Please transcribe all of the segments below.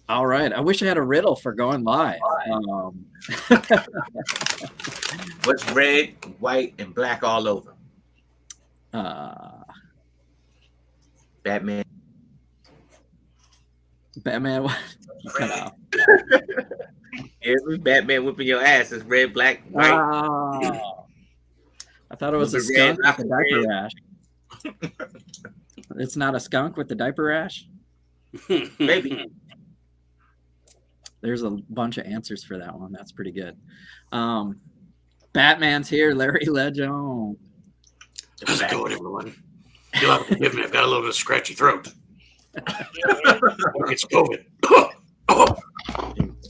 All right. I wish I had a riddle for going live. What's red, white, and black all over? Batman. Batman. What? Cut off. Every Batman whipping your ass is red, black, white. I thought it was a skunk with a diaper rash. It's not a skunk with the diaper rash? Maybe. There's a bunch of answers for that one. That's pretty good. Batman's here, Larry Legend. How's it going, everyone? You'll have to forgive me. I've got a little bit of scratchy throat. It's COVID.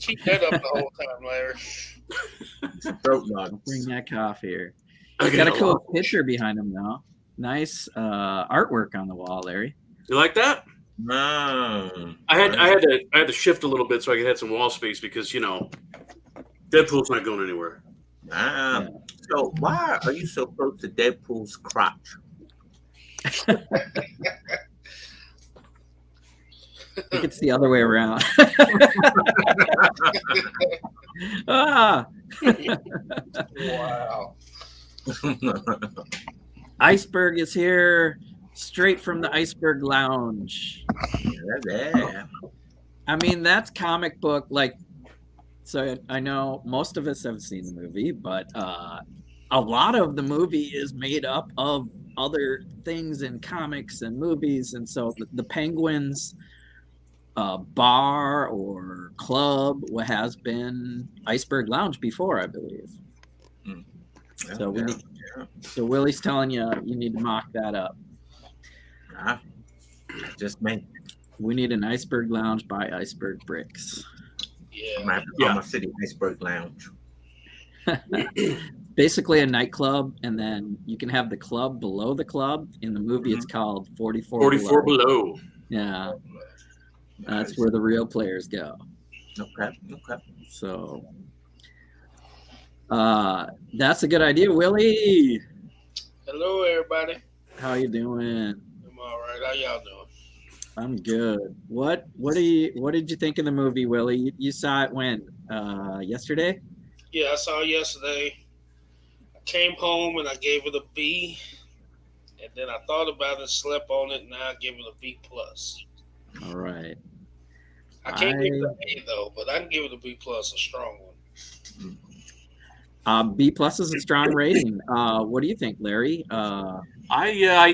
Keep that up the whole time, Larry. Throat knot. Bring that cough here. He's got a cool picture behind him now. Nice artwork on the wall, Larry. You like that? No. I had to shift a little bit so I could have some wall space because Deadpool's not going anywhere. So why are you so close to Deadpool's crotch? I think it's the other way around. Wow. Iceberg is here, straight from the Iceberg Lounge. Yeah. I mean, that's comic book. So I know most of us have seen the movie, but a lot of the movie is made up of other things in comics and movies. And so the Penguins bar or club has been Iceberg Lounge before, I believe. So Willie's telling you need to mock that up. Just me. We need an Iceberg Lounge by Iceberg Bricks. Yeah. My city Iceberg Lounge. Basically a nightclub, and then you can have the club below the club. In the movie, it's called 44 below. Yeah. That's where the real players go. Okay. So that's a good idea, Willie. Hello, everybody. How you doing? I'm all right. How y'all doing? I'm good. What did you think of the movie, Willie? You saw it when? Yesterday? Yeah, I saw it yesterday. I came home and I gave it a B, and then I thought about it, slept on it, and now I give it a B plus. All right. I can't give it an A though, but I can give it a B plus, a strong one. B plus is a strong rating. What do you think, Larry? I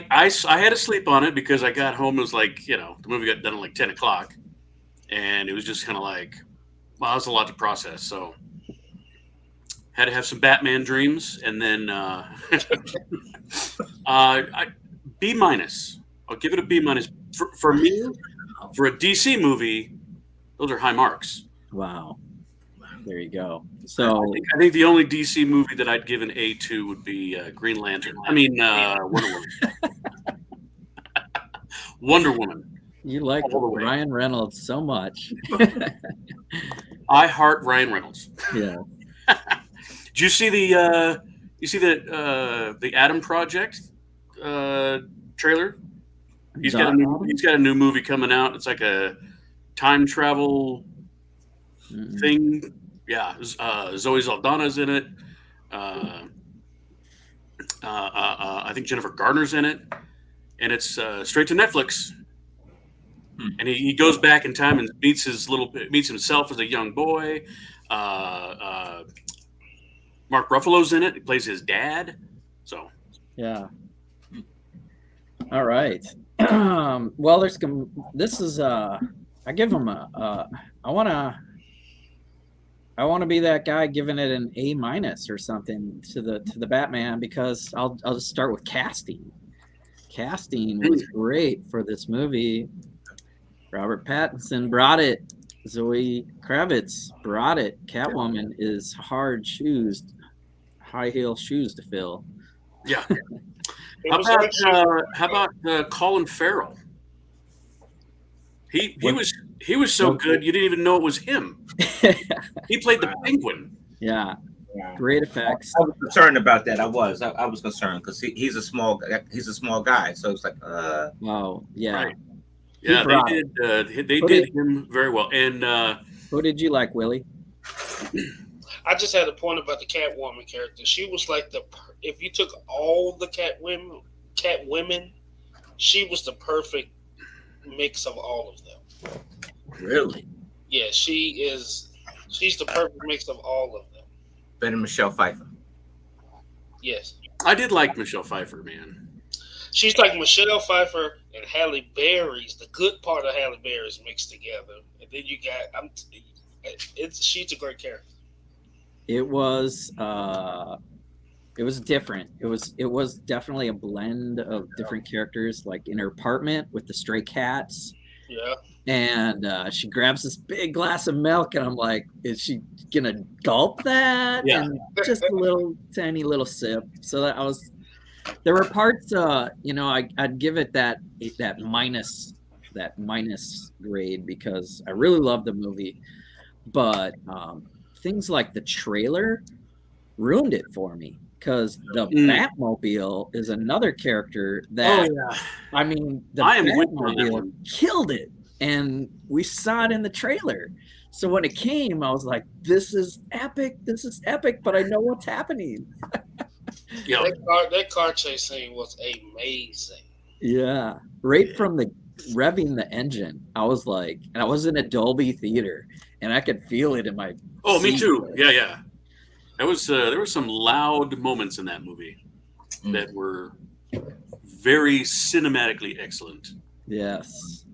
had to sleep on it because I got home. It was the movie got done at 10 o'clock, and it was just kind of wow, that was a lot to process. So had to have some Batman dreams, and then B minus. I'll give it a B minus for me. For a DC movie, those are high marks. Wow. There you go. So I think the only DC movie that I'd give an A to would be Green Lantern. Wonder Woman. Wonder Woman. You like Ryan Reynolds so much. I heart Ryan Reynolds. Yeah. Did you see the Adam Project trailer? He's got a new movie coming out. It's like a time travel thing. Yeah, Zoe Saldana's in it. I think Jennifer Garner's in it, and it's straight to Netflix. And he goes back in time and meets himself as a young boy. Mark Ruffalo's in it. He plays his dad. So yeah. All right. Well, this is I give him I want to be that guy giving it an A minus or something to the Batman, because I'll just start with casting. Casting was great for this movie. Robert Pattinson brought it. Zoe Kravitz brought it. Catwoman is high heel shoes to fill. Yeah. How about Colin Farrell? He was so good you didn't even know it was him. He played the Penguin. Yeah. Great effects. I was concerned about that. I was concerned because he's a small guy. So it's like wow. Yeah. Right. Yeah, they brought did. They Who did did- him very well. And Who did you like, Willie? I just had a point about the Catwoman character. She was like if you took all the Catwomen, she was the perfect mix of all of them. Really? Yeah, she's the perfect mix of all of them. Better than Michelle Pfeiffer. Yes. I did like Michelle Pfeiffer, man. She's like Michelle Pfeiffer and Halle Berry's, the good part of Halle Berry's mixed together. And then you got she's a great character. It was different. It was definitely a blend of different characters, like in her apartment with the stray cats. Yeah. And she grabs this big glass of milk, and I'm like, is she gonna gulp that? Yeah. And just a little tiny little sip. So there were parts, I'd give it that minus grade because I really loved the movie, but things like the trailer ruined it for me because the Batmobile is another character that I am the with you on that Batmobile one. killed it, and we saw it in the trailer. So when it came, I was like, "This is epic! This is epic!" But I know what's happening. Yeah. That car chase scene was amazing. Yeah, right from the revving the engine, I was like, and I was in a Dolby theater, and I could feel it in my. Oh, me seat. too. Yeah. That was there were some loud moments in that movie that were very cinematically excellent. Yes.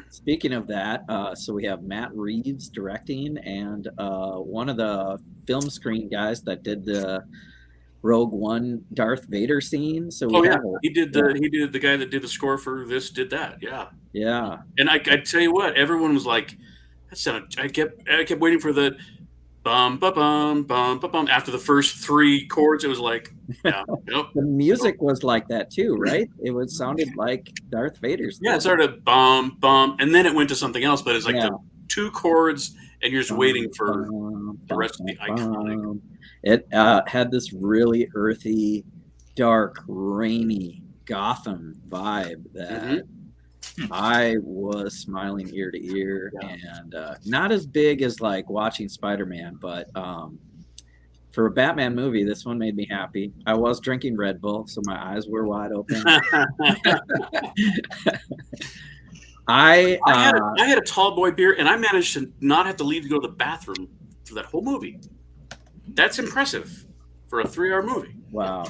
Speaking of that, so we have Matt Reeves directing, and one of the film screen guys that did the Rogue One Darth Vader scene. So he did the guy that did the score for this did that. Yeah. And I tell you what, everyone was like, that sounded. I kept waiting for the bum ba bum bum ba bum after the first three chords. It was like, nope. The music was like that too, right? It sounded like Darth Vader's. Yeah, it started bum bum, and then it went to something else. But it's like Yeah. the two chords, and you're just waiting for the rest of the iconic. It had this really earthy, dark, rainy Gotham vibe that I was smiling ear to ear, and not as big as like watching Spider-Man, but for a Batman movie, this one made me happy. I was drinking Red Bull, so my eyes were wide open. I had a tall boy beer, and I managed to not have to leave to go to the bathroom for that whole movie. That's impressive for a 3-hour movie. Wow.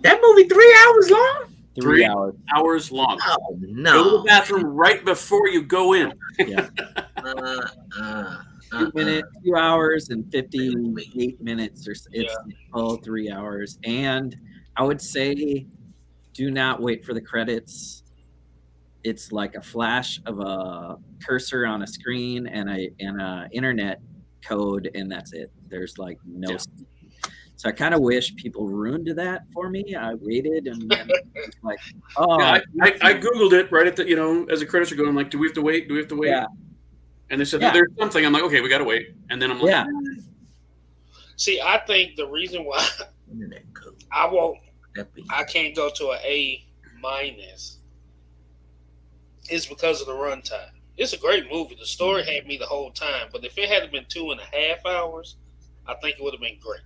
That movie 3 hours long? 3 hours. Hours long. Oh, Go to no. the bathroom right before you go in. Yeah. 2 hours and 58 minutes. It's all 3 hours. And I would say do not wait for the credits. It's like a flash of a cursor on a screen and a internet code, and that's it. There's like no. So I kind of wish people ruined that for me. I waited and then like, I Googled it right at the as the credits are going. I'm like, do we have to wait? Yeah. And they said there's something. I'm like, okay, we got to wait. And then I'm like, See, I think the reason why I can't go to an A- is because of the runtime. It's a great movie. The story had me the whole time, but if it had been 2.5 hours, I think it would have been great.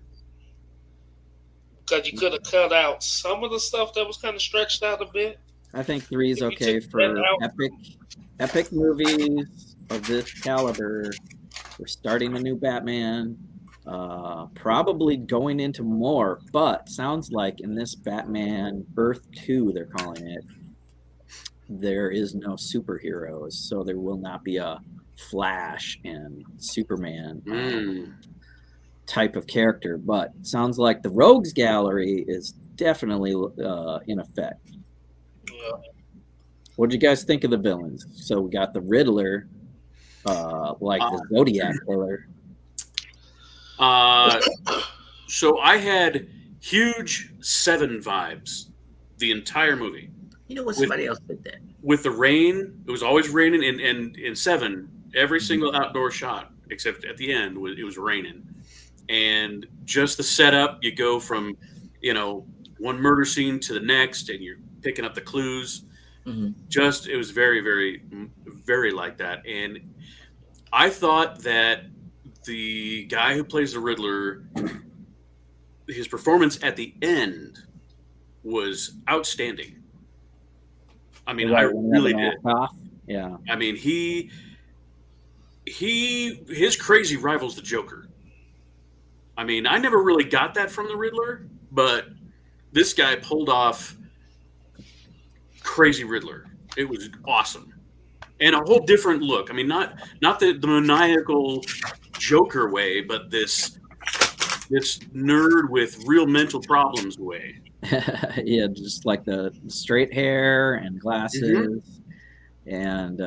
Because you could have cut out some of the stuff that was kind of stretched out a bit. I think 3 is okay for epic movies of this caliber. We're starting a new Batman, probably going into more, but sounds like in this Batman Earth 2, they're calling it, there is no superheroes, so there will not be a Flash and Superman type of character, but sounds like the Rogues Gallery is definitely in effect. Yeah. What did you guys think of the villains? So we got the Riddler, the Zodiac killer. So I had huge Seven vibes the entire movie. You know what? Somebody else did that. With the rain, it was always raining, and in Seven, every single outdoor shot, except at the end, it was raining. And just the setup, you go from, one murder scene to the next, and you're picking up the clues. Just it was very, very, very like that. And I thought that the guy who plays the Riddler, his performance at the end was outstanding. I mean, I really did. Yeah. I mean, his crazy rivals the Joker. I mean, I never really got that from the Riddler, but this guy pulled off crazy Riddler. It was awesome. And a whole different look. I mean, not the maniacal Joker way, but this nerd with real mental problems way. Yeah, just like the straight hair and glasses. And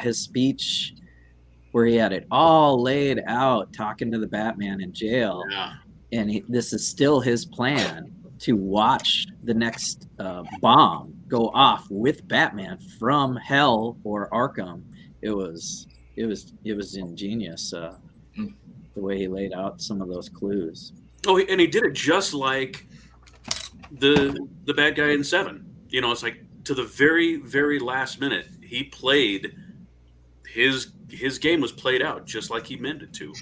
his speech where he had it all laid out talking to the Batman in jail. Yeah. And this is still his plan to watch the next bomb go off with Batman from hell or Arkham. It was ingenious the way he laid out some of those clues. Oh, and he did it just like the bad guy in 7. You know, it's like to the very, very last minute, he played his game was played out just like he meant it to.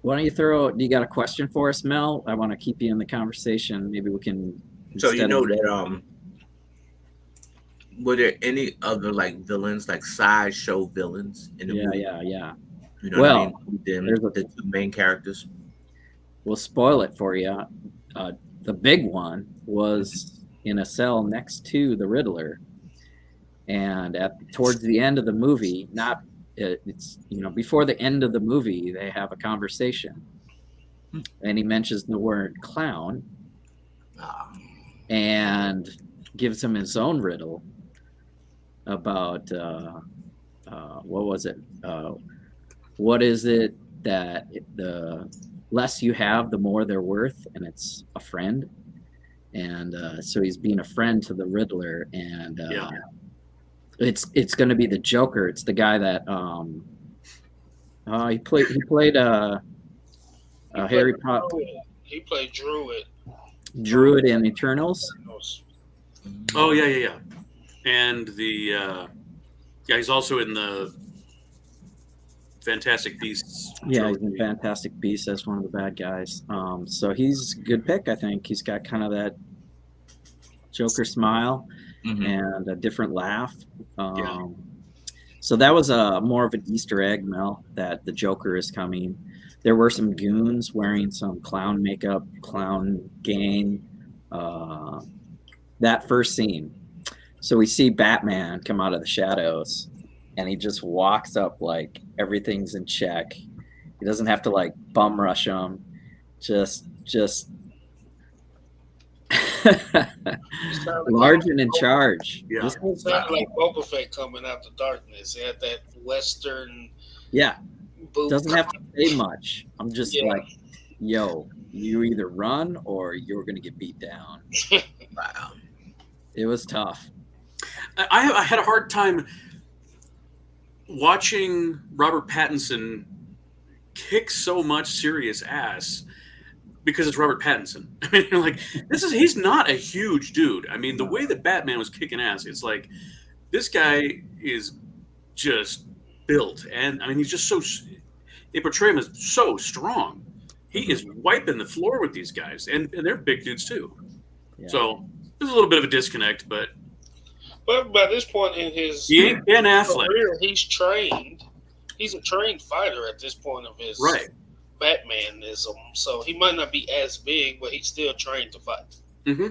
Why don't you do you got a question for us, Mel? I want to keep you in the conversation. Maybe we can. So you know that were there any other like villains, like sideshow villains in the movie? Yeah. You know what I mean? There's the 2 main characters. We'll spoil it for you. The big one was in a cell next to the Riddler, and towards the end of the movie, before the end of the movie, they have a conversation, and he mentions the word clown, and gives him his own riddle about what was it? What is it that the less you have, the more they're worth? And it's a friend. And so he's being a friend to the Riddler, and it's going to be the Joker. It's the guy that he played Harry Potter. He played Druid in Eternals. Oh yeah. And he's also in the Fantastic Beasts. Yeah, he's in Fantastic Beasts as one of the bad guys. So he's a good pick, I think. He's got kind of that Joker smile and a different laugh. So that was more of an Easter egg, Mel, that the Joker is coming. There were some goons wearing some clown makeup, clown gang. That first scene. So we see Batman come out of the shadows, and he just walks up like everything's in check. He doesn't have to like bum rush him. Just large and in charge. Yeah. It sounded like Boba Fett coming out the darkness. He had that Western. Yeah. Boot. Doesn't have to say much. I'm just like, yo, you either run or you're going to get beat down. Wow. It was tough. I had a hard time watching Robert Pattinson kick so much serious ass because it's Robert Pattinson. I mean, like he's not a huge dude. I mean, the way that Batman was kicking ass, it's like this guy is just built, and I mean, he's just so. They portray him as so strong. He is wiping the floor with these guys, and they're big dudes too. Yeah. So there's a little bit of a disconnect, but by this point in his Ben Affleck, career, he's trained. He's a trained fighter at this point of his Batmanism. So he might not be as big, but he's still trained to fight. Mm-hmm.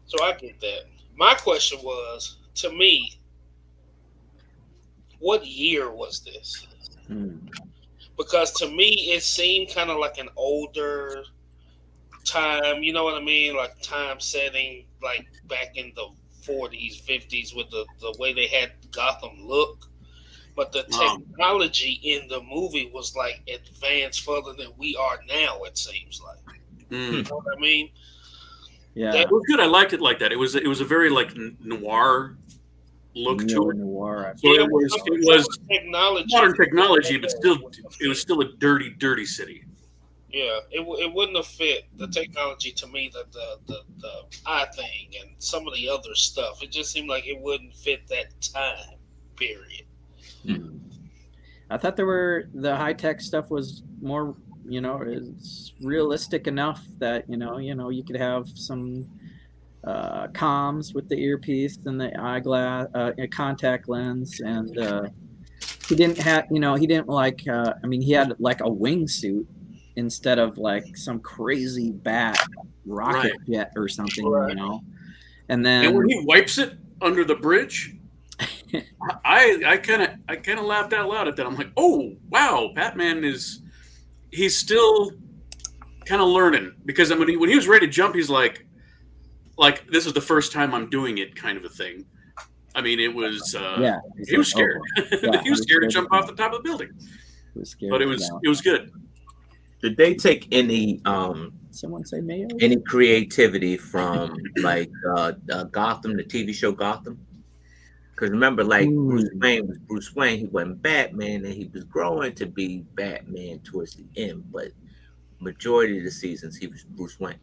So I get that. My question was, to me, what year was this? Because to me, it seemed kind of like an older time. You know what I mean? Like time setting, like back in the 40s, 50s, with the way they had Gotham look. But the technology in the movie was like advanced further than we are now, it seems like. You know what I mean? Yeah. It was good. I liked it like that. It was a very like noir look to it. Noir. So it was technology, modern technology, but still, it was still a dirty, dirty city. Yeah, it wouldn't have fit the technology to me, the eye thing and some of the other stuff. It just seemed like it wouldn't fit that time period. I thought the high tech stuff was more, it's realistic enough that you could have some comms with the earpiece and the eyeglass, contact lens, and he didn't have, he didn't like. He had like a wingsuit instead of like some crazy bat rocket jet or something, And then when he wipes it under the bridge, I kind of laughed out loud at that. I'm like, oh wow, Batman he's still kind of learning, because when he was ready to jump, he's like this is the first time I'm doing it, kind of a thing. It was he was scared. He was scared to jump off the top of the building. But it was good. Did they take any someone say Mayo? Any creativity from like Gotham, the TV show Gotham? Because remember, like Bruce Wayne was Bruce Wayne. He wasn't Batman, and he was growing to be Batman towards the end. But majority of the seasons, he was Bruce Wayne.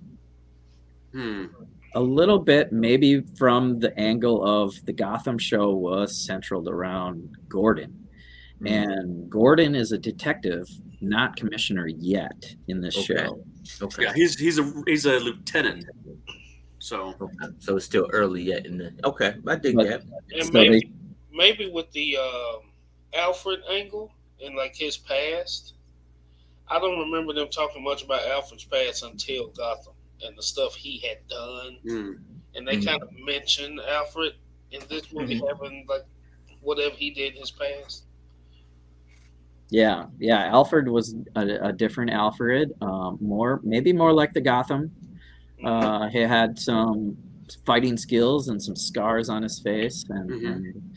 A little bit, maybe from the angle of the Gotham show was centered around Gordon. And Gordon is a detective, not commissioner yet in this show. Okay. Yeah, he's a lieutenant. So it's still early yet in the. Okay, I dig that. And maybe with the Alfred angle and like his past, I don't remember them talking much about Alfred's past until Gotham and the stuff he had done. And they kind of mentioned Alfred in this movie having like whatever he did in his past. Yeah. Alfred was a different Alfred, maybe more like the Gotham. He had some fighting skills and some scars on his face, and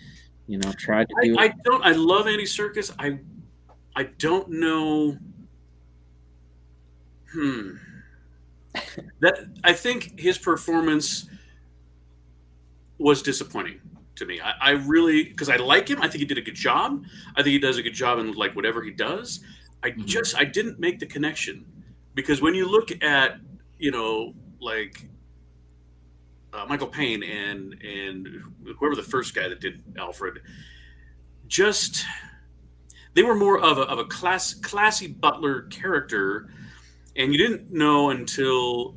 tried to do. I love Andy Serkis. I don't know. I think his performance was disappointing to me. I really, because I like him. I think he did a good job. I think he does a good job in like whatever he does. I didn't make the connection, because when you look at like Michael Payne and whoever the first guy that did Alfred, they were more of a classy butler character, and you didn't know until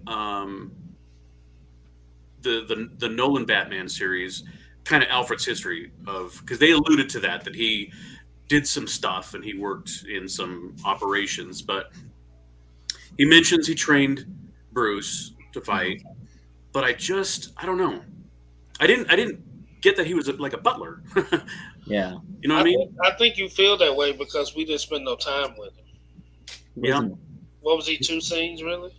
the Nolan Batman series kind of Alfred's history because they alluded to that he did some stuff and he worked in some operations, but he mentions he trained Bruce to fight, but I don't know. I didn't get that he was like a butler. Yeah. You know what I mean? I think you feel that way because we didn't spend no time with him. Yeah. What was he, 2 scenes really?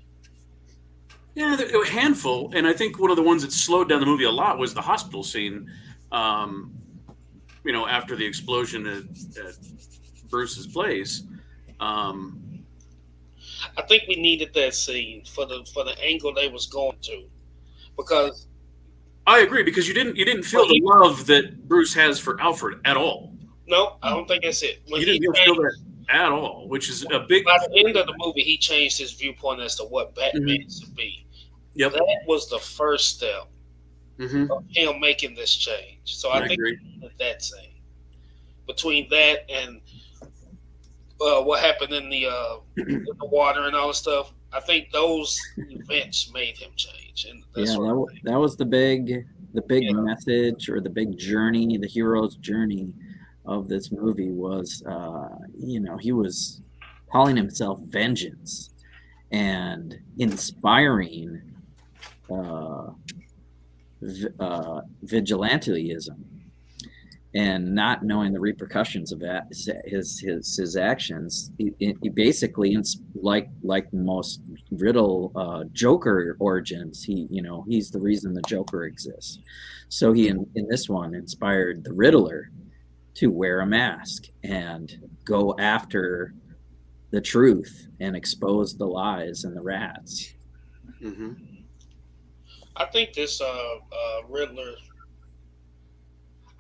Yeah, there were a handful, and I think one of the ones that slowed down the movie a lot was the hospital scene. After the explosion at Bruce's place. I think we needed that scene for the angle they was going to, because I agree, because you didn't feel the love that Bruce has for Alfred at all. No, I don't think that's it. You didn't feel that at all, which is a big. By the end of the movie, he changed his viewpoint as to what Batman should be. Yep. That was the first step of him making this change. So I think that scene. Between that and what happened in the water and all the stuff, I think those events made him change. And that's that was the big message, or the big journey, the hero's journey of this movie was, he was calling himself Vengeance and inspiring vigilantism, and not knowing the repercussions of that, his actions. He basically, like most Riddle Joker origins, he's the reason the Joker exists. So he in this one inspired the Riddler to wear a mask and go after the truth and expose the lies and the rats. I think this Riddler,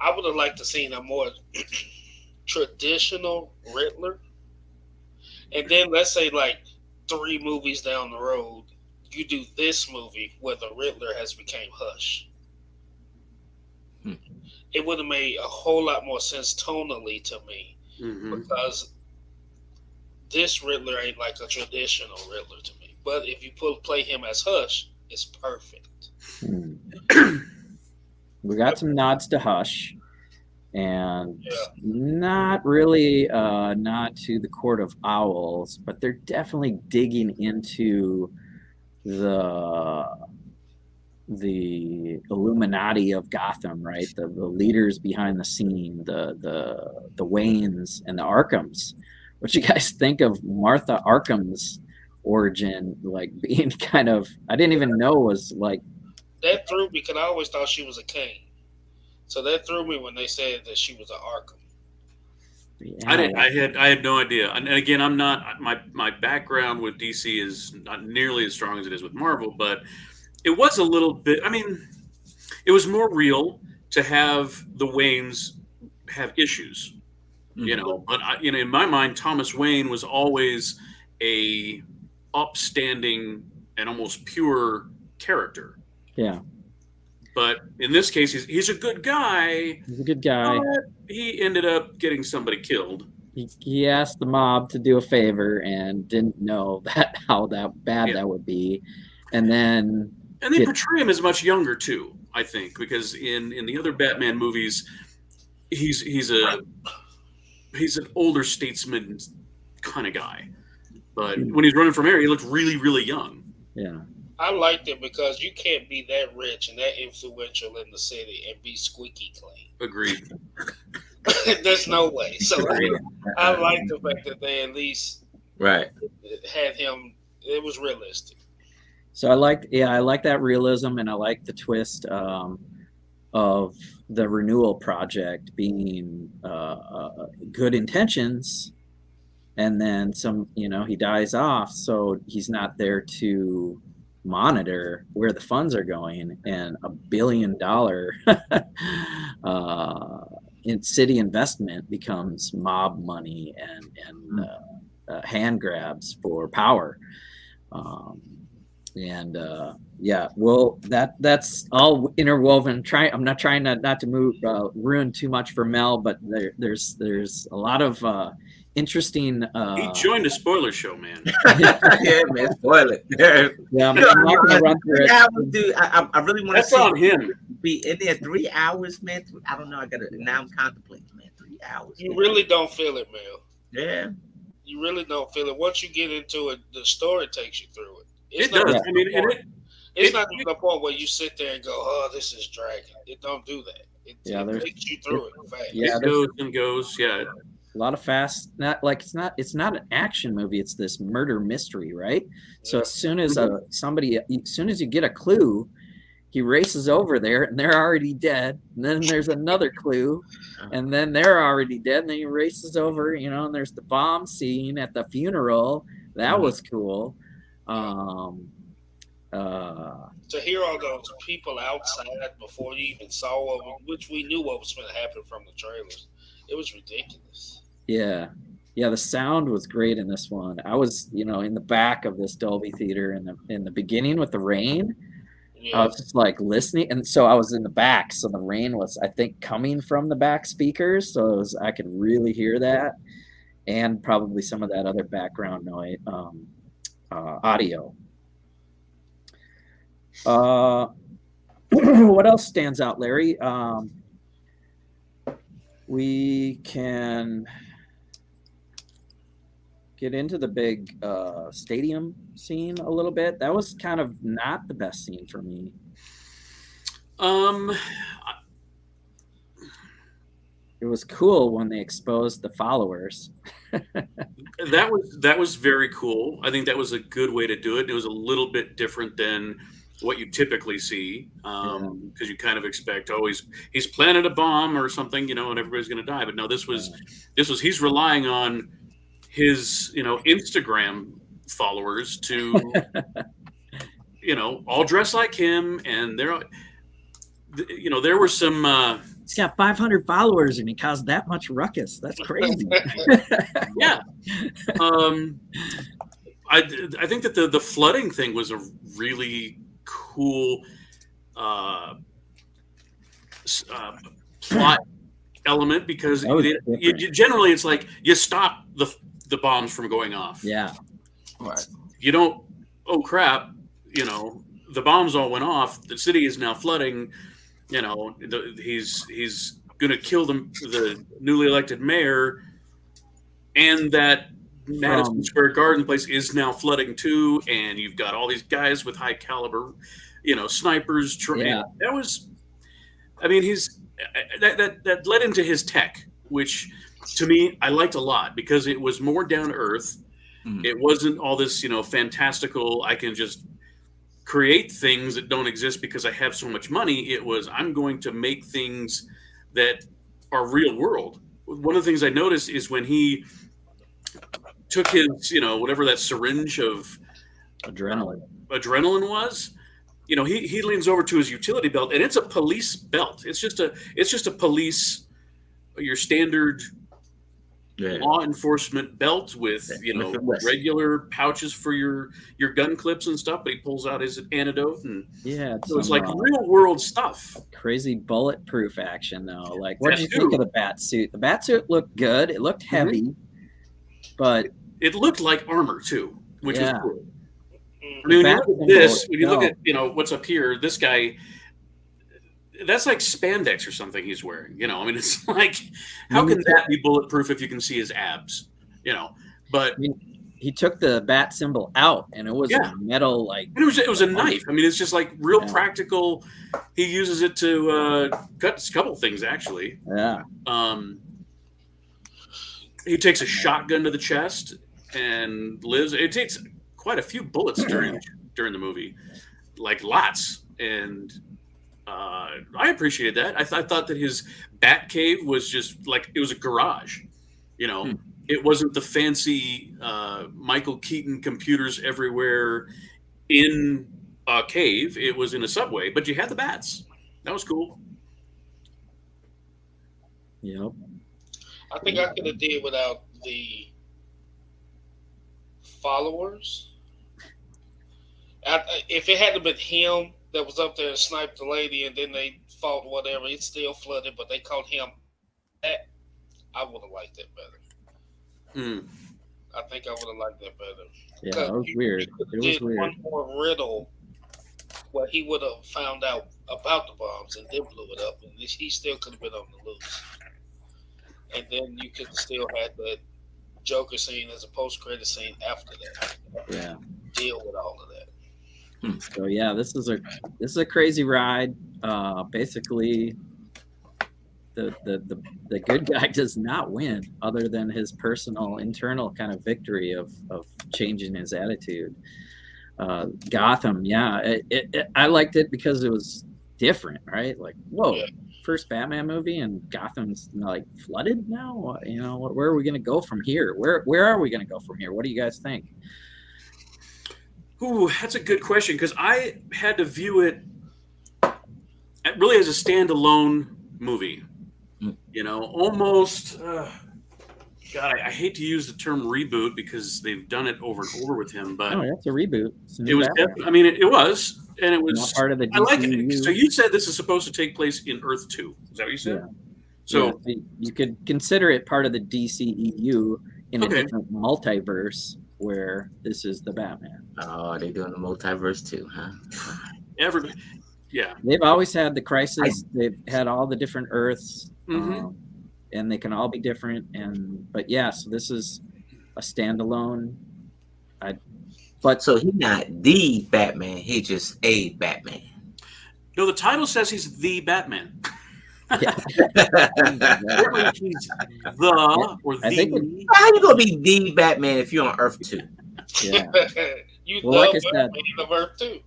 I would have liked to seen a more traditional Riddler, and then let's say like 3 movies down the road, you do this movie where the Riddler has became Hush. It would have made a whole lot more sense tonally to me, because this Riddler ain't like a traditional Riddler to me. But if you play him as Hush, it's perfect. We got some nods to Hush, and not really nod to the Court of Owls, but they're definitely digging into the Illuminati of Gotham, right? The leaders behind the scene, the Waynes and the Arkhams. What you guys think of Martha Arkham's origin, like being kind of, I didn't even know was like. That threw me because I always thought she was a Kane. So that threw me when they said that she was an Arkham. Yeah. I had no idea. And again, I'm not, my background with DC is not nearly as strong as it is with Marvel, but it was a little bit, I mean, it was more real to have the Waynes have issues, you know, but in my mind, Thomas Wayne was always a upstanding and almost pure character. Yeah. But in this case, he's a good guy. He's a good guy. But he ended up getting somebody killed. He asked the mob to do a favor and didn't know how bad that would be. And they portray him as much younger too, I think, because in the other Batman movies, he's an older statesman kind of guy. But when he's running for mayor, he looks really, really young. Yeah. I liked it because you can't be that rich and that influential in the city and be squeaky clean. Agreed. There's no way. So I like the fact that they at least had him. It was realistic. So I like that realism, and I like the twist of the renewal project being good intentions, and then some. You know, he dies off, so he's not there to monitor where the funds are going, and $1 billion in city investment becomes mob money and hand grabs for power. That's all interwoven. I'm not trying not to ruin too much for Mel, but there's a lot of interesting. He joined a spoiler show, man. Yeah, man, spoil it. Yeah, I'm not gonna run through it. Dude, I really want to. That's on him. Be in there 3 hours, man. I don't know. Now I'm contemplating, man. 3 hours. You really don't feel it, Mel. Yeah. You really don't feel it. Once you get into it, the story takes you through it. It does. I mean, it's not to the point where you sit there and go, "Oh, this is dragging." It don't do that. It takes you through it fast. Yeah, it goes and goes. Yeah. A lot of fast, it's not an action movie. It's this murder mystery, right? So as soon as you get a clue, he races over there and they're already dead. And then there's another clue, and then they're already dead. And then he races over, and there's the bomb scene at the funeral. That was cool. To hear all those people outside before you even saw which we knew what was going to happen from the trailers, it was ridiculous. Yeah, the sound was great in this one. I was, in the back of this Dolby theater in the beginning with the rain. Yeah. I was just like listening, and so I was in the back, so the rain was, I think, coming from the back speakers, so I could really hear that, and probably some of that other background noise, audio. What else stands out, Larry? We can get into the big stadium scene a little bit. That was kind of not the best scene for me. It was cool when they exposed the followers. That was very cool. I think that was a good way to do it. It was a little bit different than what you typically see, because you kind of expect, he's planted a bomb or something, and everybody's going to die. But no, this was he's relying on his Instagram followers to all dress like him, and there were some he's got 500 followers and he caused that much ruckus. That's crazy. Yeah. I think that the flooding thing was a really cool plot element, because generally it's like you stop the bombs from going off. Yeah. Right. You don't, oh crap, you know, the bombs all went off. The city is now flooding. You know, he's going to kill the newly elected mayor, and that Madison Square Garden place is now flooding too. And you've got all these guys with high caliber, you know, snipers. Yeah. That was, I mean, that led into his tech, which to me I liked a lot, because it was more down to earth. It wasn't all this, you know, fantastical, I can just create things that don't exist because I have so much money. It was, I'm going to make things that are real world. One of the things I noticed is when he took his, you know, whatever that syringe of adrenaline was, you know, he leans over to his utility belt, and it's a police belt. It's just a police, your standard law enforcement belt with, you know, regular pouches for your gun clips and stuff, but he pulls out his antidote, and so it's like real world stuff. Crazy bulletproof action though. Like, what did you think of the bat suit? The bat suit looked good. It looked heavy, but it looked like armor too, which was cool. I mean, when you look at this, when you look at, you know, what's up here, this guy, that's like spandex or something he's wearing, you know. I mean, it's like, how can that be bulletproof if you can see his abs, you know? But I mean, he took the bat symbol out, and it was a metal, like, it was a knife. I mean, it's just like real practical. He uses it to cut a couple things actually. Yeah. He takes a shotgun to the chest and lives. It takes quite a few bullets during the movie, like lots. And I appreciated that. I thought that his bat cave was just like, it was a garage, you know. It wasn't the fancy Michael Keaton computers everywhere in a cave. It was in a subway, but you had the bats. That was cool. Yep. I think I could have did without the followers. If it hadn't been him that was up there and sniped the lady, and then they fought whatever, it's still flooded, but they called him that, I would have liked that better. I think I would have liked that better. Yeah, it was weird. It was weird. One more riddle where he would have found out about the bombs and then blew it up, and he still could have been on the loose. And then you could still have that Joker scene as a post-credit scene after that. Yeah. Deal with all of that. So yeah, this is a crazy ride. Basically, the good guy does not win, other than his personal internal kind of victory of changing his attitude. Gotham, I liked it because it was different, right? Like, whoa, first Batman movie and Gotham's like flooded now. You know, where are we going to go from here? Where are we going to go from here? What do you guys think? Ooh, that's a good question, because I had to view it really as a standalone movie. You know, almost. God, I hate to use the term reboot because they've done it over and over with him. But that's a reboot. It was. I mean, it was, and it was not part of the DCEU. I like it. So you said this is supposed to take place in Earth 2. Is that what you said? Yeah. So you could consider it part of the DCEU in a different multiverse, where this is the Batman. Oh, they're doing the multiverse too, huh? Everybody, yeah. They've always had the Crisis. They've had all the different Earths, and they can all be different. But so this is a standalone. But so he's not the Batman. He's just a Batman. No, the title says he's the Batman. Yeah. He's the or the. How you gonna be the Batman if you're on Earth 2? Yeah. You love Batman of Earth 2.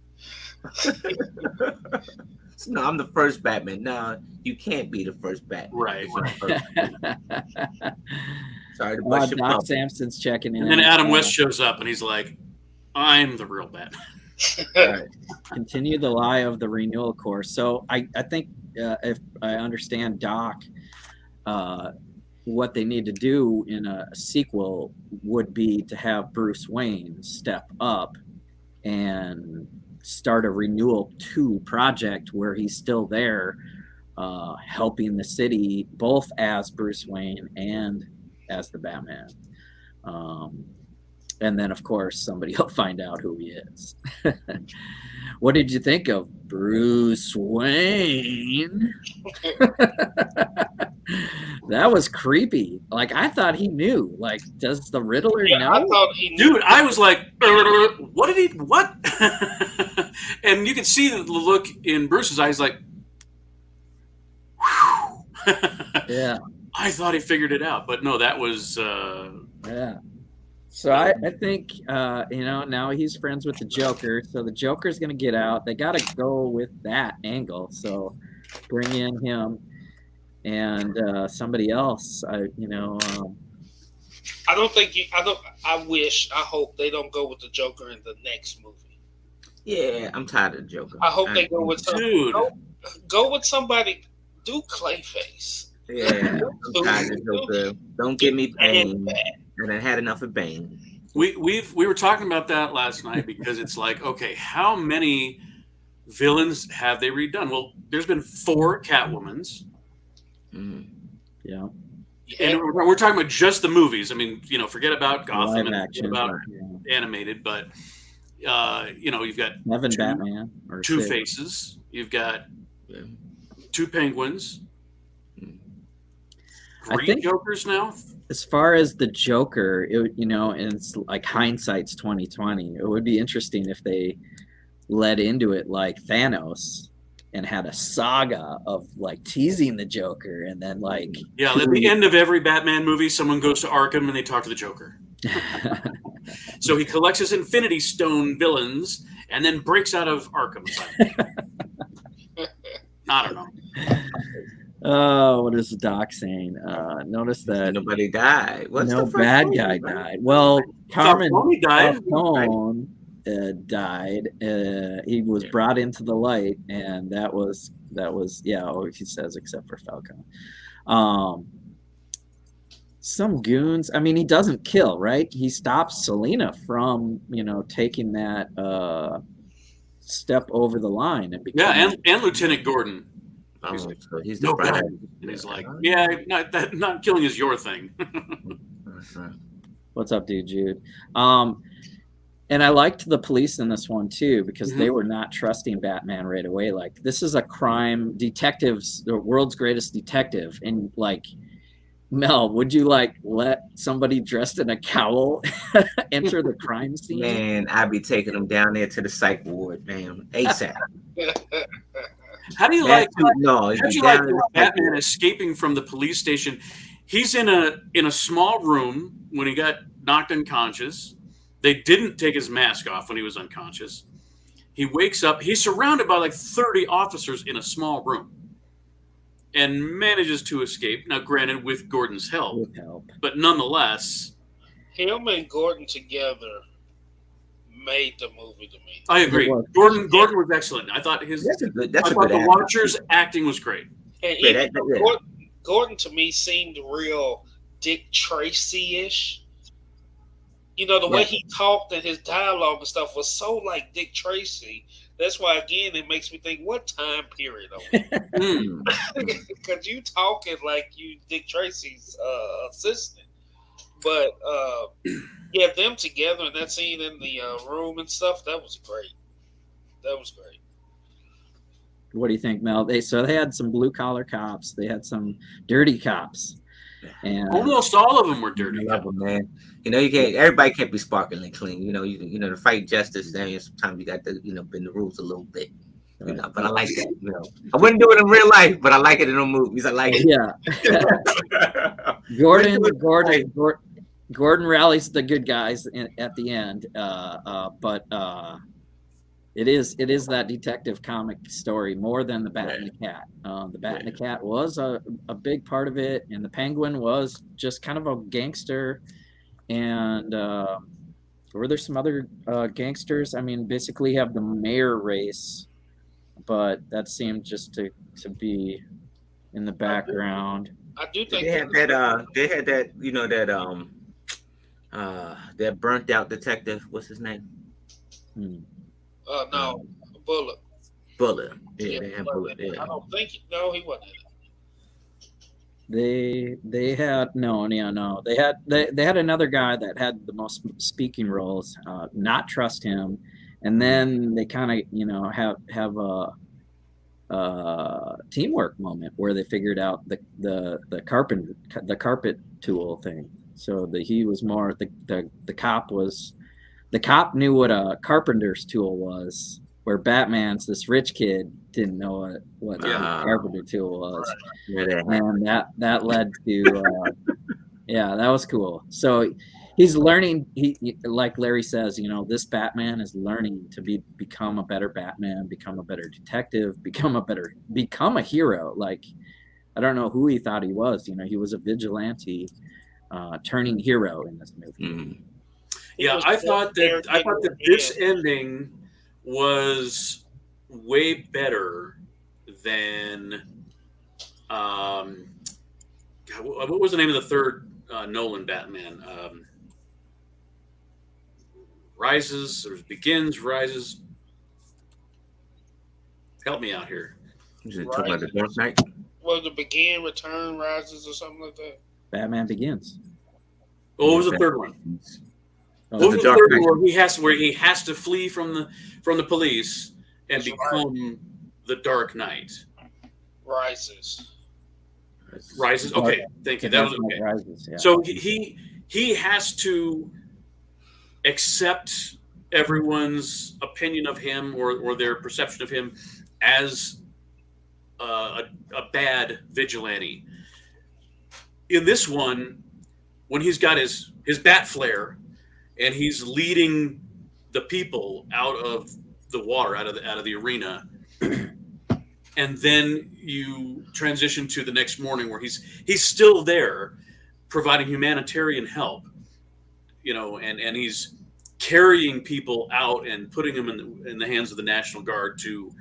No, I'm the first Batman. No, you can't be the first Batman. Right. Sorry to bust your Doc bubble. Samson's checking in. And then Adam West shows up and he's like, I'm the real Batman. Right. Continue the lie of the renewal course. So I think if I understand Doc, what they need to do in a sequel would be to have Bruce Wayne step up and start a Renewal 2 project where he's still there, helping the city both as Bruce Wayne and as the Batman. And then, of course, somebody will find out who he is. What did you think of Bruce Wayne? That was creepy. Like, I thought he knew. Like, does the Riddler know? I thought he knew. Dude, I was like, what did he, what? And you could see the look in Bruce's eyes like, whew. Yeah. I thought he figured it out, but no, that was... Yeah. So I think, now he's friends with the Joker. So the Joker's going to get out. They got to go with that angle. So bring in him and somebody else. I don't think you. I hope they don't go with the Joker in the next movie. Yeah, I'm tired of the Joker. I hope they go with Dude. Go with somebody. Do Clayface. Yeah, I'm tired of the Joker. Don't give me pain. And I had enough of Bane. We were talking about that last night because it's like, okay, how many villains have they redone? Well, there's been 4 Catwomans. Mm. Yeah. And we're talking about just the movies. I mean, forget about Gotham Live and action, forget about animated, but you've got Evan Batman or Two Sid. Faces. You've got 2 Penguins. I 3 think- Jokers now. As far as the Joker, and it's like hindsight's 2020. It would be interesting if they led into it like Thanos and had a saga of like teasing the Joker, and then like At the end of every Batman movie, someone goes to Arkham and they talk to the Joker. So he collects his Infinity Stone villains and then breaks out of Arkham. I don't know. Oh, what is Doc saying? Notice that Nobody died. What's no the first bad movie, guy right? died. Well, Carmen Falcone died. Falcone, died. He was brought into the light, and that was he says except for Falcone. Some goons. I mean, he doesn't kill, right? He stops Selena from taking that step over the line and becoming, and Lieutenant Gordon. Oh, so he's No the brother. bad. And he's like, not killing is your thing. What's up, dude, Jude? And I liked the police in this one too, because they were not trusting Batman right away. Like, this is a crime detectives, the world's greatest detective, and like, Mel, would you like let somebody dressed in a cowl enter the crime scene? Man, I'd be taking him down there to the psych ward, man, ASAP. How do you That like? too- no, he'd How'd be you down like in the psych Batman ward. escaping from the police station? He's in a small room when he got knocked unconscious. They didn't take his mask off when he was unconscious. He wakes up. He's surrounded by like 30 officers in a small room, and manages to escape. Now, granted, with Gordon's help, but nonetheless, Him and Gordon together made the movie to me. I agree. Gordon was excellent. I thought That's a good the actor. Watcher's acting was great. And Yeah, even Gordon to me seemed real Dick Tracy-ish. The way he talked and his dialogue and stuff was so like Dick Tracy. That's why, again, it makes me think, what time period are we? Because you talking like you Dick Tracy's assistant. But, them together and that scene in the room and stuff, that was great. That was great. What do you think, Mel? They had some blue collar cops. They had some dirty cops, and Almost all of them were dirty. I love 'em, man. You can't. Everybody can't be sparkling clean. To fight justice, then sometimes you got to bend the rules a little bit. But I like that. I wouldn't do it in real life, but I like it in the movies. I like it. Yeah. Gordon rallies the good guys at the end, but it is that detective comic story more than the Bat and the Cat. The Bat and the Cat was a big part of it, and the Penguin was just kind of a gangster. And were there some other gangsters? I mean, basically, you have the mayor race. I'm but that seemed just to be in the background. I do think They had that. They had that. You know that. That burnt out detective. What's his name? No, Bullet. Bullet. Yeah, Yeah, they had Bullet. I Yeah. don't think. No, he wasn't in it. They had they had another guy that had the most speaking roles, not trust him, and then they kind of have a teamwork moment where they figured out the carpet tool thing. So he was more the cop knew what a carpenter's tool was, where Batman's this rich kid didn't know what the carpenter tool was. And that led to that was cool. So he's learning. He like Larry says, this Batman is learning to become a better Batman, become a better detective, become a hero. Like, I don't know who he thought he was. He was a vigilante turning hero in this movie. Yeah, I thought that this ending was way better than what was the name of the third Nolan Batman? Rises, or Begins, Rises. Help me out here. Is it talking about the Dark Knight? Well, the Begin, Return, Rises, or something like that. Batman Begins. What was the third one? What was the third one where he has to flee from the police and become the Dark Knight? Rises. Okay, thank you. That was okay. Rises, yeah. So he has to accept everyone's opinion of him or their perception of him as a bad vigilante. In this one, when he's got his bat flare and he's leading the people out of the water, out of the arena, and then you transition to the next morning where he's still there providing humanitarian help, and he's carrying people out and putting them in the hands of the National Guard to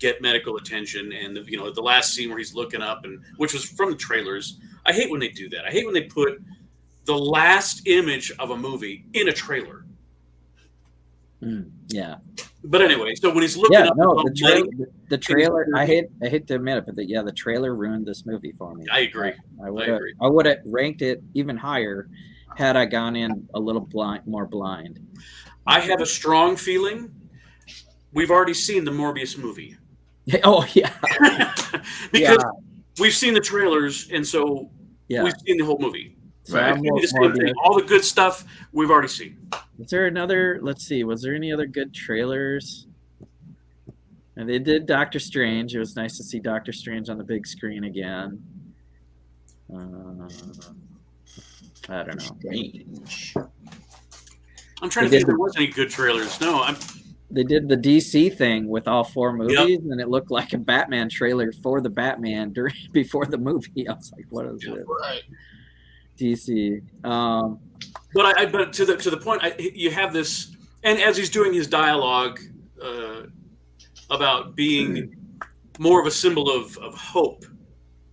get medical attention. And the last scene where he's looking up, and which was from the trailers. I hate when they do that. I hate when they put the last image of a movie in a trailer. Yeah. But anyway, so when he's looking up, the trailer. I hate to admit it, but the trailer ruined this movie for me. I agree. I would have ranked it even higher had I gone in a little more blind. I have a strong feeling we've already seen the Morbius movie. Oh yeah, because we've seen the trailers, and so we've seen the whole movie. So right? All the good stuff we've already seen. Was there another? Let's see. Was there any other good trailers? And they did Doctor Strange. It was nice to see Doctor Strange on the big screen again. I don't know. Strange. I'm trying to think if there was any good trailers. No, They did the DC thing with all 4 movies, and it looked like a Batman trailer for the Batman before the movie. I was like, "What is this?" Right. DC. But to the point, you have this, and as he's doing his dialogue about being more of a symbol of hope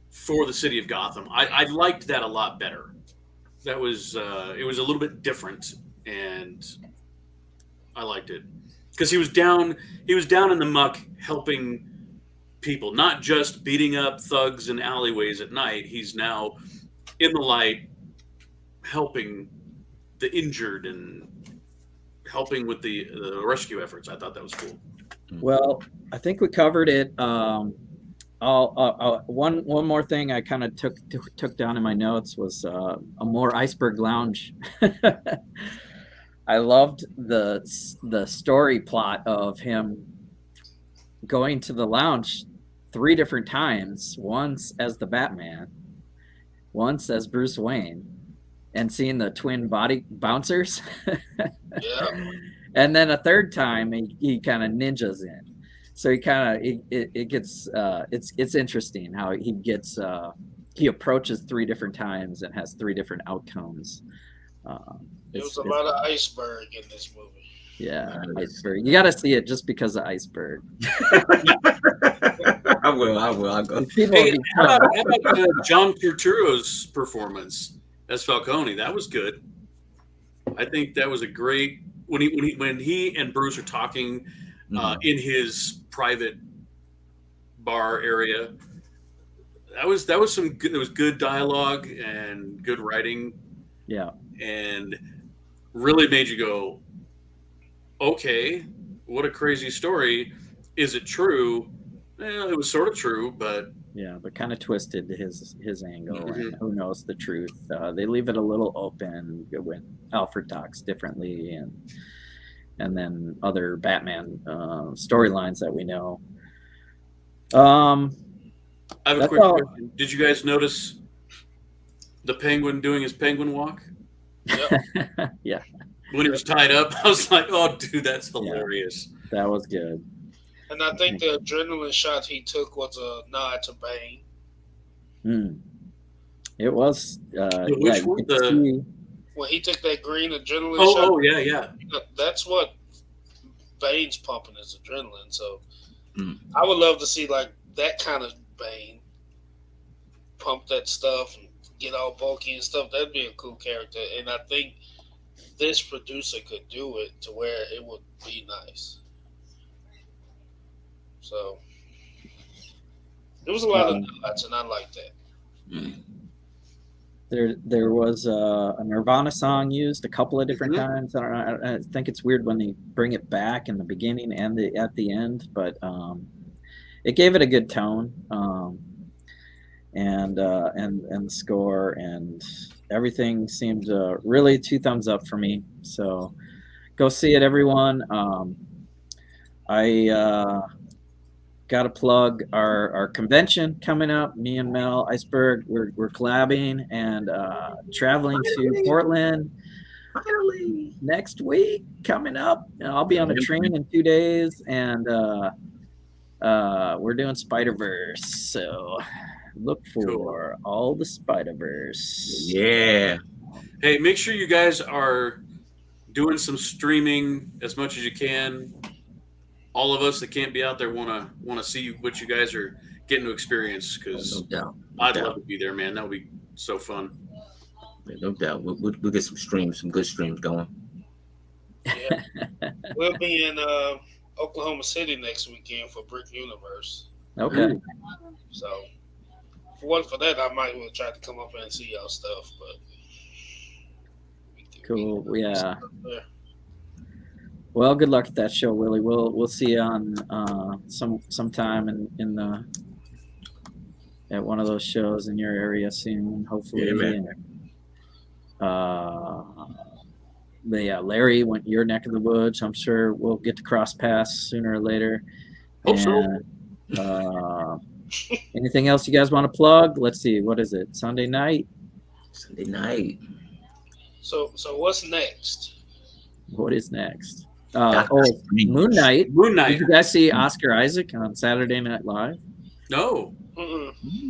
for the city of Gotham, I liked that a lot better. That was it was a little bit different, and I liked it because he was down in the muck helping people, not just beating up thugs in alleyways at night. He's now in the light, helping the injured and helping with the rescue efforts. I thought that was cool. Well, I think we covered it. One more thing I kind of took down in my notes was a more Iceberg Lounge. I loved the story plot of him going to the lounge 3 different times, once as the Batman, once as Bruce Wayne, and seeing the twin body bouncers. Yeah. And then a third time he kind of ninjas in. So he kind of it gets it's interesting how he gets he approaches 3 different times and has 3 different outcomes. There was a lot of iceberg in this movie. Yeah, Iceberg. You got to see it just because of Iceberg. I will. I'll go. Hey, how about John Turturro's performance as Falcone? That was good. I think that was a great when he and Bruce are talking in his private bar area. That was some good. There was good dialogue and good writing. Yeah, and really made you go, okay, what a crazy story. Is it true? Well, it was sort of true, but yeah, but kind of twisted his angle, Mhm. and who knows the truth. They leave it a little open when Alfred talks differently, and then other Batman storylines that we know. I have a That's quick all. question. Did you guys notice the Penguin doing his penguin walk? Yeah, When he was tied up, I was like, oh, dude, that's hilarious. that was good. And I think the adrenaline shot he took was a nod to Bane. It was. Which one? When he took that green adrenaline shot. Oh, yeah. That's what Bane's pumping his adrenaline. So I would love to see like that kind of Bane pump that stuff and get all bulky and stuff. That'd be a cool character. And I think this producer could do it to where it would be nice. So there was a lot of nuts, and I like that. There was a Nirvana song used a couple of different times. I think it's weird when they bring it back in the beginning and at the end, but it gave it a good tone, and the score and everything seemed really 2 thumbs up for me. So go see it, everyone. I got to plug our convention coming up. Me and Mel Iceberg, we're collabing and traveling to Portland next week coming up. And I'll be on a train in 2 days, and we're doing Spider-Verse. So look for all the Spider-Verse. Yeah. Hey, make sure you guys are doing some streaming as much as you can. All of us that can't be out there want to see what you guys are getting to experience, because I'd love to be there, man. That would be so fun. Yeah, no doubt. We'll get some streams, some good streams going. Yeah. We'll be in Oklahoma City next weekend for Brick Universe. Okay. So if it wasn't for that, I might well try to come up and see y'all stuff. But cool. Yeah. Well, good luck at that show, Willie. We'll see you on sometime in the at one of those shows in your area soon, hopefully. Yeah, man. But yeah, Larry went your neck of the woods. I'm sure we'll get to cross paths sooner or later. Hope so. Anything else you guys want to plug? Let's see. What is it? Sunday night? Sunday night. So what's next? What is next? Moon Knight. Moon Knight. Did you guys see Oscar Isaac on Saturday Night Live? No.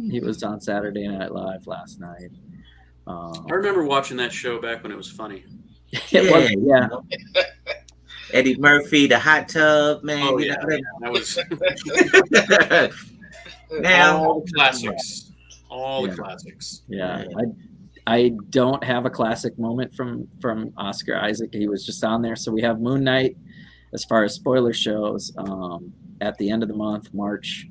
He was on Saturday Night Live last night. I remember watching that show back when it was funny. Yeah. Eddie Murphy, the hot tub, man. Oh, you yeah. know That was now all the classics. All the classics. Yeah. I don't have a classic moment from Oscar Isaac. He was just on there. So we have Moon Knight as far as spoiler shows at the end of the month, March.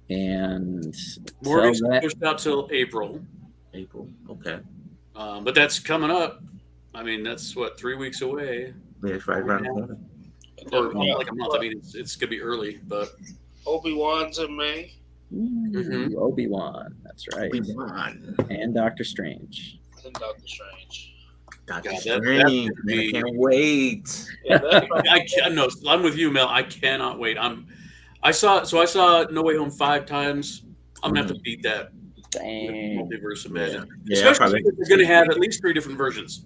And Morgan's pushed out till April. Okay. But that's coming up. I mean, that's what, 3 weeks away. Yeah, it's right around the corner. Or like a month. I mean, it's gonna be early, but Obi-Wan's in May. Obi-Wan, that's right. Obi-Wan. And Doctor Strange. And Doctor Strange. Doctor God, Strange. I can't wait. Yeah, I can't. No, I'm with you, Mel. I cannot wait. I saw No Way Home 5 times. I'm gonna have to beat that. Dang. Multiverse of Madness. Yeah, Especially if they're gonna have at least 3 different versions.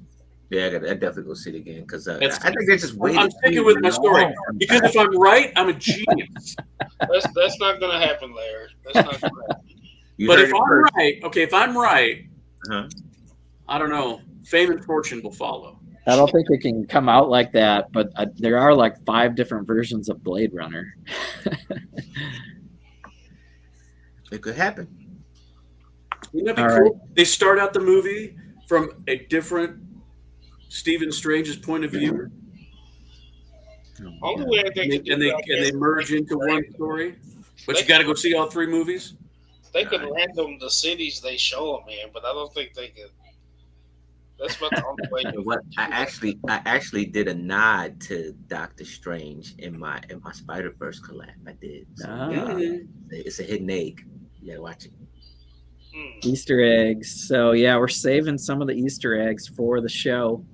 Yeah, I definitely go see it again because I think they just waited. I'm sticking with my story because if I'm right, I'm a genius. that's not gonna happen, Larry. That's not gonna happen. But if I'm right, I don't know. Fame and fortune will follow. I don't think it can come out like that, but there are like 5 different versions of Blade Runner. It could happen. Wouldn't that be All cool? right. They start out the movie from a different Stephen Strange's point of view, Only way they can do and they merge into one story. But you got to go see all 3 movies. They could random the cities they show them in, but I don't think they could. That's about the only way. What I actually did a nod to Doctor Strange in my Spider-Verse collab. I did. So, it's a hidden egg. You gotta watch it. Easter eggs. So yeah, we're saving some of the Easter eggs for the show,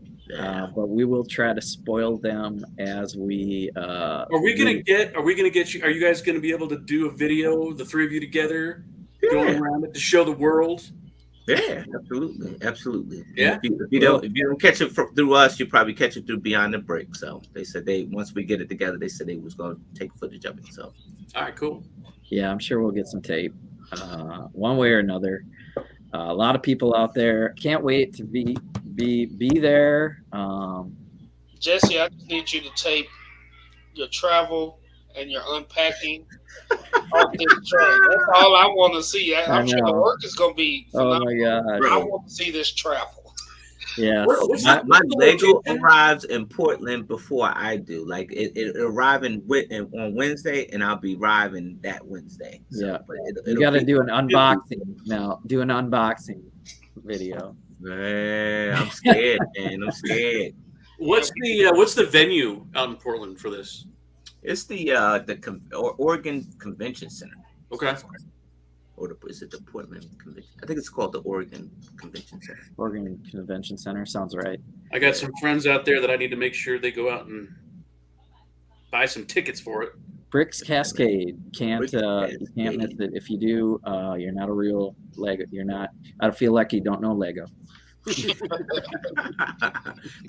but we will try to spoil them as we. Are we gonna get you? Are you guys gonna be able to do a video, the 3 of you together, going around it to show the world? Yeah, absolutely. Yeah. If you don't catch it through us, you probably catch it through Beyond the Brick. So they said once we get it together, they said they was going to take footage of it. So. All right, cool. Yeah, I'm sure we'll get some tape, one way or another. A lot of people out there can't wait to be there. Jesse, I just need you to tape your travel and your unpacking off this train. That's all I want to see. I'm sure the work is going to be phenomenal. Oh my God! I want to see this travel. Yeah, my Lego arrives in Portland before I do. Like it arrive on Wednesday, and I'll be arriving that Wednesday. So, yeah, but you got to do an unboxing now. Do an unboxing video. Man, I'm scared, man. I'm scared. What's the venue out in Portland for this? It's the Oregon Convention Center. Okay. Or is it the Portland Convention? I think it's called the Oregon Convention Center. Oregon Convention Center sounds right. I got some friends out there that I need to make sure they go out and buy some tickets for it. Bricks Cascade. You can't miss it. If you do, you're not a real Lego. You're not. I feel like you don't know Lego.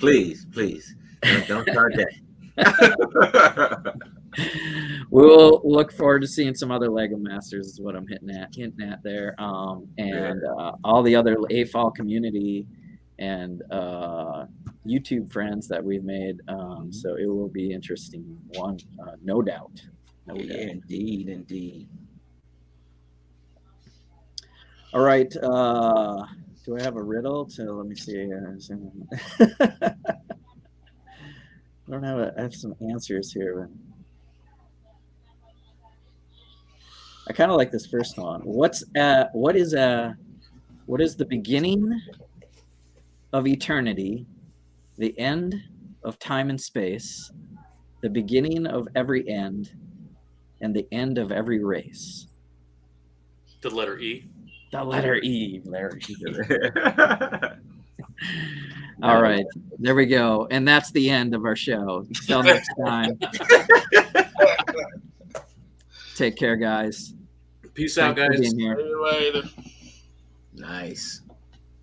Please, don't start that. We'll look forward to seeing some other Lego Masters is what I'm hinting at there. And all the other AFOL community and YouTube friends that we've made. So it will be interesting one, no doubt. Indeed. All right. Do I have a riddle? Let me see. I don't have I have some answers here. I kind of like this first one. What is the beginning of eternity, the end of time and space, the beginning of every end, and the end of every race? The letter E. The letter E, Larry. All right, there we go. And that's the end of our show. Until next time. Take care, guys. Peace out, guys. See you later. Nice.